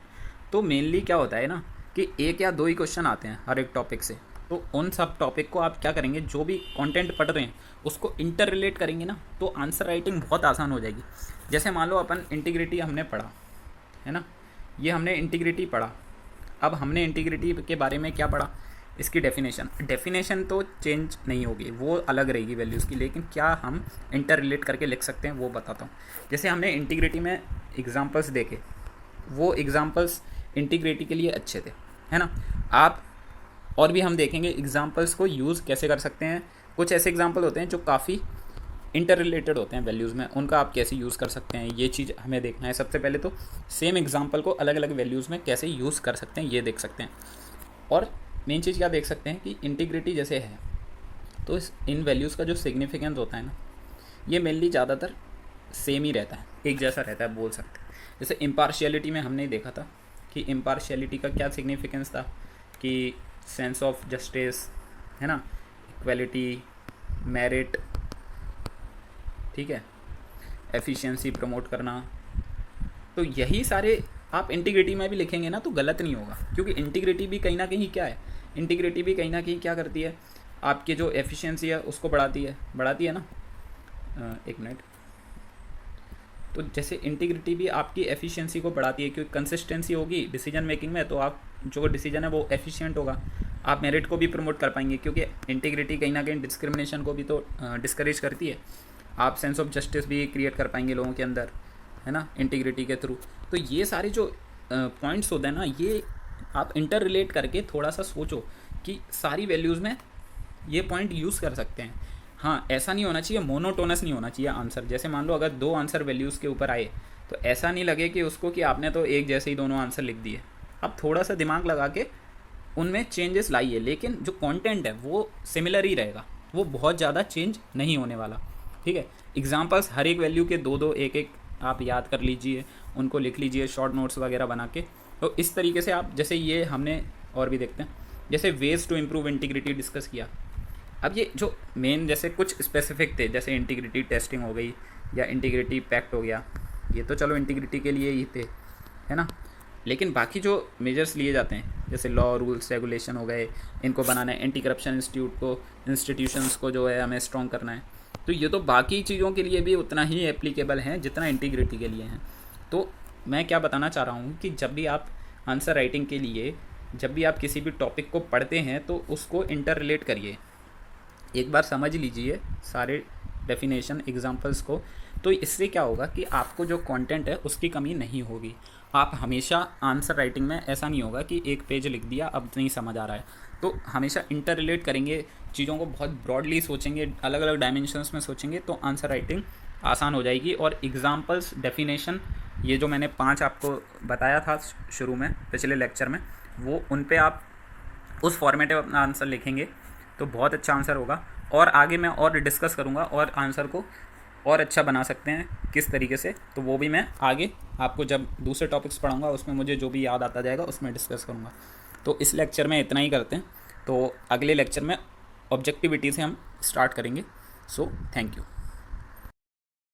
तो मेनली क्या होता है ना कि एक या दो ही क्वेश्चन आते हैं हर एक टॉपिक से। तो उन सब टॉपिक को आप क्या करेंगे, जो भी कंटेंट पढ़ रहे हैं उसको इंटर रिलेट करेंगे ना, तो आंसर राइटिंग बहुत आसान हो जाएगी। जैसे मान लो अपन इंटीग्रिटी हमने पढ़ा है ना, ये हमने इंटीग्रिटी पढ़ा। अब हमने इंटीग्रिटी के बारे में क्या पढ़ा, इसकी डेफिनेशन तो चेंज नहीं होगी, वो अलग रहेगी वैल्यूज़ की, लेकिन क्या हम इंटर रिलेट करके लिख सकते हैं वो बताता हूँ। जैसे हमने इंटीग्रिटी में एग्जांपल्स देखे, वो एग्जांपल्स इंटीग्रिटी के लिए अच्छे थे, है ना। आप और भी हम देखेंगे एग्जांपल्स को यूज़ कैसे कर सकते हैं। कुछ ऐसे एग्जांपल होते हैं जो काफ़ी इंटर रिलेटेड होते हैं वैल्यूज़ में, उनका आप कैसे यूज़ कर सकते हैं ये चीज़ हमें देखना है। सबसे पहले तो सेम एग्जांपल को अलग अलग वैल्यूज़ में कैसे यूज़ कर सकते हैं ये देख सकते हैं। और मेन चीज़ क्या देख सकते हैं कि इंटीग्रिटी जैसे है तो इन वैल्यूज़ का जो सिग्निफिकेंस होता है ना, ये मेनली ज़्यादातर सेम ही रहता है, एक जैसा रहता है बोल सकते हैं। जैसे इम्पार्शियलिटी में हमने देखा था कि इम्पार्शियलिटी का क्या सिग्निफिकेंस था कि सेंस ऑफ जस्टिस, है ना, इक्वलिटी, मेरिट, ठीक है, एफिशिएंसी प्रमोट करना। तो यही सारे आप इंटीग्रिटी में भी लिखेंगे ना तो गलत नहीं होगा, क्योंकि इंटीग्रिटी भी कहीं ना कहीं क्या है, इंटीग्रिटी भी कहीं ना कहीं क्या करती है, आपकी जो एफिशिएंसी है उसको बढ़ाती है ना। एक मिनट। तो जैसे इंटीग्रिटी भी आपकी एफिशिएंसी को बढ़ाती है, क्योंकि कंसिस्टेंसी होगी डिसीजन मेकिंग में, तो आप जो डिसीजन है वो एफिशिएंट होगा। आप मेरिट को भी प्रमोट कर पाएंगे, क्योंकि इंटीग्रिटी कहीं ना कहीं डिस्क्रिमिनेशन को भी तो डिस्करेज करती है। आप सेंस ऑफ जस्टिस भी क्रिएट कर पाएंगे लोगों के अंदर, है ना, इंटीग्रिटी के थ्रू। तो ये सारे जो पॉइंट्स होते हैं ना, ये आप इंटर रिलेट करके थोड़ा सा सोचो कि सारी वैल्यूज़ में ये पॉइंट यूज़ कर सकते हैं। हाँ, ऐसा नहीं होना चाहिए, मोनोटोनस नहीं होना चाहिए आंसर। जैसे मान लो अगर दो आंसर वैल्यूज़ के ऊपर आए तो ऐसा नहीं लगे कि उसको कि आपने तो एक जैसे ही दोनों आंसर लिख दिए। आप थोड़ा सा दिमाग लगा के उनमें चेंजेस लाइए, लेकिन जो कंटेंट है वो सिमिलर ही रहेगा, वो बहुत ज़्यादा चेंज नहीं होने वाला, ठीक है। एग्जांपल्स हर एक वैल्यू के दो दो एक एक आप याद कर लीजिए, उनको लिख लीजिए शॉर्ट नोट्स वगैरह बना के। तो इस तरीके से आप, जैसे ये हमने और भी देखते हैं, जैसे ways to improve integrity discuss किया। अब ये जो मेन जैसे कुछ स्पेसिफिक थे, जैसे इंटीग्रिटी टेस्टिंग हो गई या इंटीग्रिटी पैक्ट हो गया, ये तो चलो इंटीग्रिटी के लिए ही थे, है ना। लेकिन बाकी जो मेजर्स लिए जाते हैं जैसे लॉ, रूल्स, रेगुलेशन हो गए, इनको बनाना है, एंटी करप्शन इंस्टीट्यूशंस को जो है हमें स्ट्रॉन्ग करना है, तो ये तो बाकी चीज़ों के लिए भी उतना ही एप्लीकेबल हैं जितना इंटीग्रिटी के लिए हैं। तो मैं क्या बताना चाह रहा हूँ कि जब भी आप आंसर राइटिंग के लिए, जब भी आप किसी भी टॉपिक को पढ़ते हैं तो उसको इंटर रिलेट करिए, एक बार समझ लीजिए सारे डेफिनेशन एग्जांपल्स को। तो इससे क्या होगा कि आपको जो कंटेंट है उसकी कमी नहीं होगी। आप हमेशा आंसर राइटिंग में ऐसा नहीं होगा कि एक पेज लिख दिया अब नहीं समझ आ रहा है, तो हमेशा इंटर रिलेट करेंगे, चीज़ों को बहुत ब्रॉडली सोचेंगे, अलग अलग डायमेंशंस में सोचेंगे, तो आंसर राइटिंग आसान हो जाएगी। और एग्जांपल्स, डेफिनेशन, ये जो मैंने 5 आपको बताया था शुरू में पिछले लेक्चर में, वो उन पे आप उस फॉर्मेट में अपना आंसर लिखेंगे तो बहुत अच्छा आंसर होगा। और आगे मैं और डिस्कस करूँगा और आंसर को और अच्छा बना सकते हैं किस तरीके से, तो वो भी मैं आगे आपको जब दूसरे टॉपिक्स पढ़ाऊँगा उसमें मुझे जो भी याद आता जाएगा उसमें डिस्कस करूँगा। तो इस लेक्चर में इतना ही करते हैं, तो अगले लेक्चर में ऑब्जेक्टिविटी से हम स्टार्ट करेंगे। So thank you.